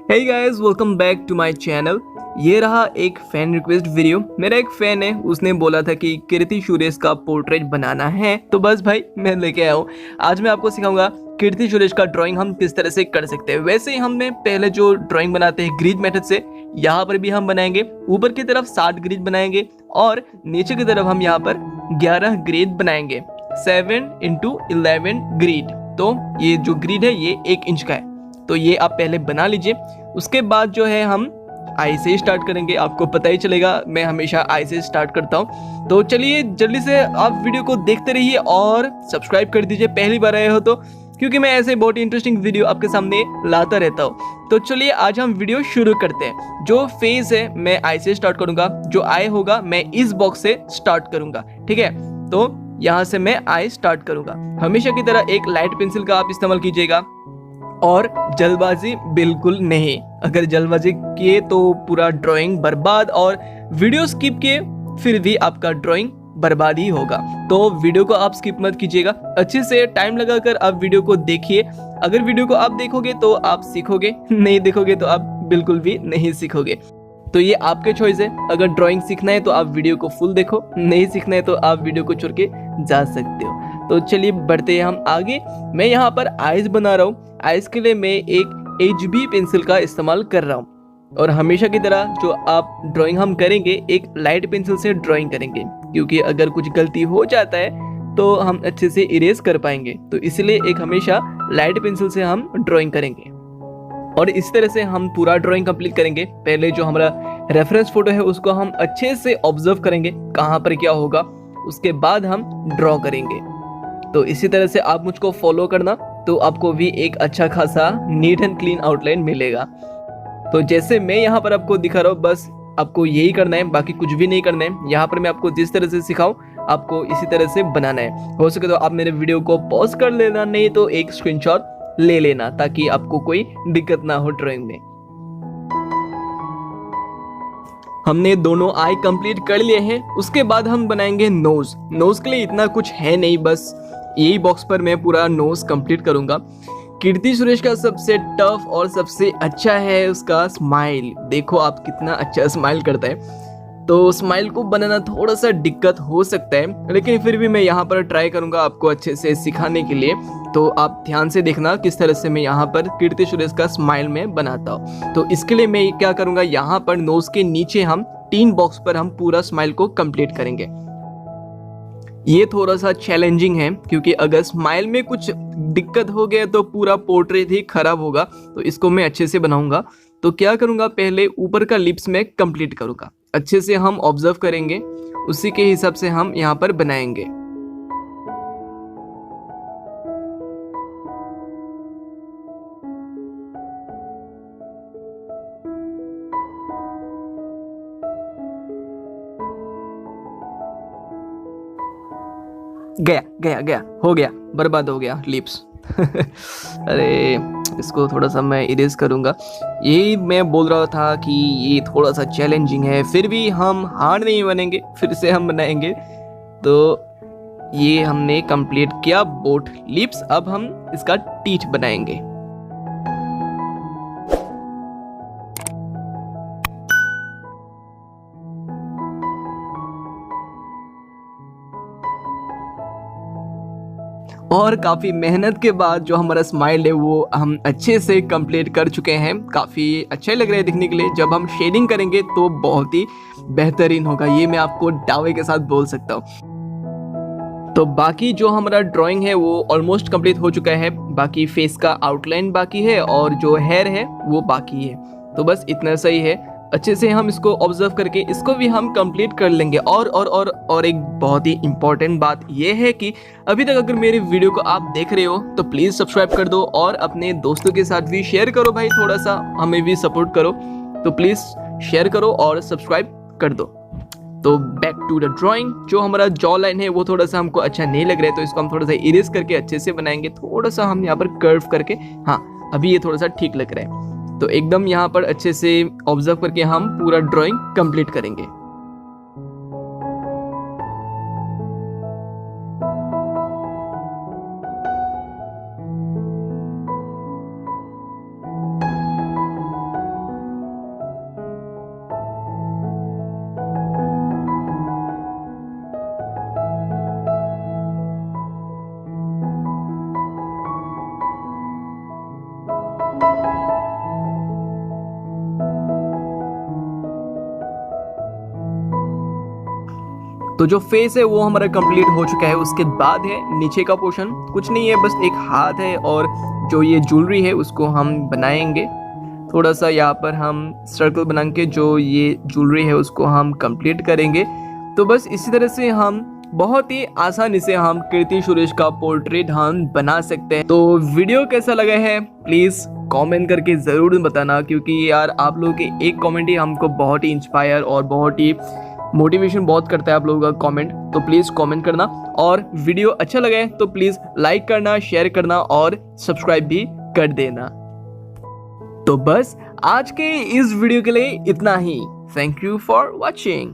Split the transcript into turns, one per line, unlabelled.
Hey guys, welcome back to my channel. ये रहा एक फैन रिक्वेस्ट वीडियो। मेरा एक फैन है, उसने बोला था कि कीर्ति सुरेश का पोर्ट्रेट बनाना है, तो बस भाई मैं लेके आया हूँ। आज मैं आपको सिखाऊंगा कीर्ति सुरेश का ड्राइंग हम किस तरह से कर सकते हैं। वैसे ही हमने पहले जो ड्राइंग बनाते हैं ग्रिड मेथड से, यहाँ पर भी हम बनाएंगे। ऊपर की तरफ 60 ग्रिड बनाएंगे और नीचे की तरफ हम यहाँ पर 11 ग्रिड बनाएंगे। 7x11 grid. तो ये जो ग्रिड है ये 1 इंच का है, तो ये आप पहले बना लीजिए। उसके बाद जो है हम आई से स्टार्ट करेंगे। आपको पता ही चलेगा मैं हमेशा आई से स्टार्ट करता हूँ। तो चलिए जल्दी से आप वीडियो को देखते रहिए और सब्सक्राइब कर दीजिए पहली बार आए हो तो, क्योंकि मैं ऐसे बहुत इंटरेस्टिंग वीडियो आपके सामने लाता रहता हूँ। तो चलिए आज हम वीडियो शुरू करते हैं। जो फेस है मैं आई से स्टार्ट करूंगा, जो आई होगा मैं इस बॉक्स से स्टार्ट करूंगा, ठीक है। तो यहाँ से मैं आई स्टार्ट करूंगा। हमेशा की तरह एक लाइट पेंसिल का आप इस्तेमाल कीजिएगा और जल्दबाजी बिल्कुल नहीं। अगर जल्दबाजी किए तो पूरा ड्राइंग बर्बाद, और वीडियो स्किप किए फिर भी आपका ड्राइंग बर्बाद ही होगा। तो वीडियो को आप स्किप मत कीजिएगा, अच्छे से टाइम लगाकर आप वीडियो को देखिए। अगर वीडियो को आप देखोगे तो आप सीखोगे, नहीं देखोगे तो आप बिल्कुल भी नहीं सीखोगे। तो ये आपके चॉइस है। अगर ड्राइंग सीखना है तो आप वीडियो को फुल देखो, नहीं सीखना है तो आप वीडियो को छोड़ के जा सकते हो। तो चलिए बढ़ते हैं हम आगे। मैं यहाँ पर आइज बना रहा हूँ। आइज के लिए मैं एक HB पेंसिल का इस्तेमाल कर रहा हूँ, और हमेशा की तरह जो आप ड्राइंग हम करेंगे एक लाइट पेंसिल से ड्राइंग करेंगे, क्योंकि अगर कुछ गलती हो जाता है तो हम अच्छे से इरेज कर पाएंगे। तो इसलिए एक हमेशा लाइट पेंसिल से हम ड्राइंग करेंगे, और इस तरह से हम पूरा ड्राइंग कंप्लीट करेंगे। पहले जो हमारा रेफरेंस फोटो है उसको हम अच्छे से ऑब्जर्व करेंगे कहाँ पर क्या होगा, उसके बाद हम ड्रॉ करेंगे। तो इसी तरह से आप मुझको फॉलो करना, तो आपको भी एक अच्छा खासा नीट एंड क्लीन आउटलाइन मिलेगा। तो जैसे मैं यहाँ पर आपको दिखा रहा हूँ, बस आपको यही करना है, बाकी कुछ भी नहीं करना है। यहाँ पर मैं आपको जिस तरह से सिखाऊं आपको इसी तरह से बनाना है। हो सके तो आप मेरे वीडियो को पॉज कर लेना, नहीं तो एक स्क्रीनशॉट ले लेना, ताकि आपको कोई दिक्कत ना हो ड्राइंग में। हमने दोनों आई कंप्लीट कर लिए हैं। उसके बाद हम बनाएंगे नोज। नोज के लिए इतना कुछ है नहीं, बस यही बॉक्स पर मैं पूरा नोज कंप्लीट करूंगा। कीर्ति सुरेश का सबसे टफ और सबसे अच्छा है उसका स्माइल। देखो आप कितना अच्छा स्माइल करता है। तो स्माइल को बनाना थोड़ा सा दिक्कत हो सकता है, लेकिन फिर भी मैं यहाँ पर ट्राई करूंगा आपको अच्छे से सिखाने के लिए। तो आप ध्यान से देखना किस तरह से मैं यहाँ पर कीर्ति सुरेश का स्माइल में बनाता हूँ। तो इसके लिए मैं क्या करूंगा, यहाँ पर नोज के नीचे हम 3 बॉक्स पर हम पूरा स्माइल को कंप्लीट करेंगे। ये थोड़ा सा चैलेंजिंग है, क्योंकि अगर स्माइल में कुछ दिक्कत हो गया तो पूरा पोर्ट्रेट ही खराब होगा। तो इसको मैं अच्छे से बनाऊंगा। तो क्या करूंगा, पहले ऊपर का लिप्स में कंप्लीट करूंगा। अच्छे से हम ऑब्जर्व करेंगे, उसी के हिसाब से हम यहाँ पर बनाएंगे। गया गया गया, हो गया, बर्बाद हो गया लिप्स। अरे इसको थोड़ा सा मैं इरेज करूंगा। यही मैं बोल रहा था कि ये थोड़ा सा चैलेंजिंग है, फिर भी हम हार नहीं बनेंगे, फिर से हम बनाएंगे। तो ये हमने कंप्लीट किया बोट लिप्स। अब हम इसका टीथ बनाएंगे। और काफ़ी मेहनत के बाद जो हमारा स्माइल है वो हम अच्छे से कंप्लीट कर चुके हैं। काफ़ी अच्छा लग रहा है दिखने के लिए। जब हम शेडिंग करेंगे तो बहुत ही बेहतरीन होगा, ये मैं आपको दावे के साथ बोल सकता हूँ। तो बाकी जो हमारा ड्राइंग है वो ऑलमोस्ट कंप्लीट हो चुका है। बाकी फेस का आउटलाइन बाकी है और जो हेयर है वो बाकी है। तो बस इतना सही है। अच्छे से हम इसको ऑब्जर्व करके इसको भी हम कंप्लीट कर लेंगे। और एक बहुत ही इंपॉर्टेंट बात ये है कि अभी तक अगर मेरे वीडियो को आप देख रहे हो तो प्लीज़ सब्सक्राइब कर दो, और अपने दोस्तों के साथ भी शेयर करो भाई, थोड़ा सा हमें भी सपोर्ट करो। तो प्लीज़ शेयर करो और सब्सक्राइब कर दो। तो बैक टू द ड्राइंग। जो हमारा जॉ लाइन है वो थोड़ा सा हमको अच्छा नहीं लग रहा है, तो इसको हम थोड़ा सा इरेज करके अच्छे से बनाएंगे। थोड़ा सा हम यहाँ पर कर्व करके, हाँ अभी ये थोड़ा सा ठीक लग रहा है। तो एकदम यहाँ पर अच्छे से ऑब्जर्व करके हम पूरा ड्राइंग कंप्लीट करेंगे। तो जो फेस है वो हमारा कंप्लीट हो चुका है। उसके बाद है नीचे का पोर्शन, कुछ नहीं है, बस एक हाथ है और जो ये ज्वेलरी है उसको हम बनाएंगे। थोड़ा सा यहाँ पर हम सर्कल बना के जो ये ज्वेलरी है उसको हम कंप्लीट करेंगे। तो बस इसी तरह से हम बहुत ही आसानी से हम कीर्ति सुरेश का पोर्ट्रेट हम बना सकते हैं। तो वीडियो कैसा लगा है प्लीज कमेंट करके जरूर बताना, क्योंकि यार आप लोगों के एक कमेंट ही हमको बहुत ही इंस्पायर और बहुत ही मोटिवेशन बहुत करता है आप लोगों का कमेंट। तो प्लीज कमेंट करना, और वीडियो अच्छा लगा है तो प्लीज लाइक करना, शेयर करना और सब्सक्राइब भी कर देना। तो बस आज के इस वीडियो के लिए इतना ही। Thank you for watching.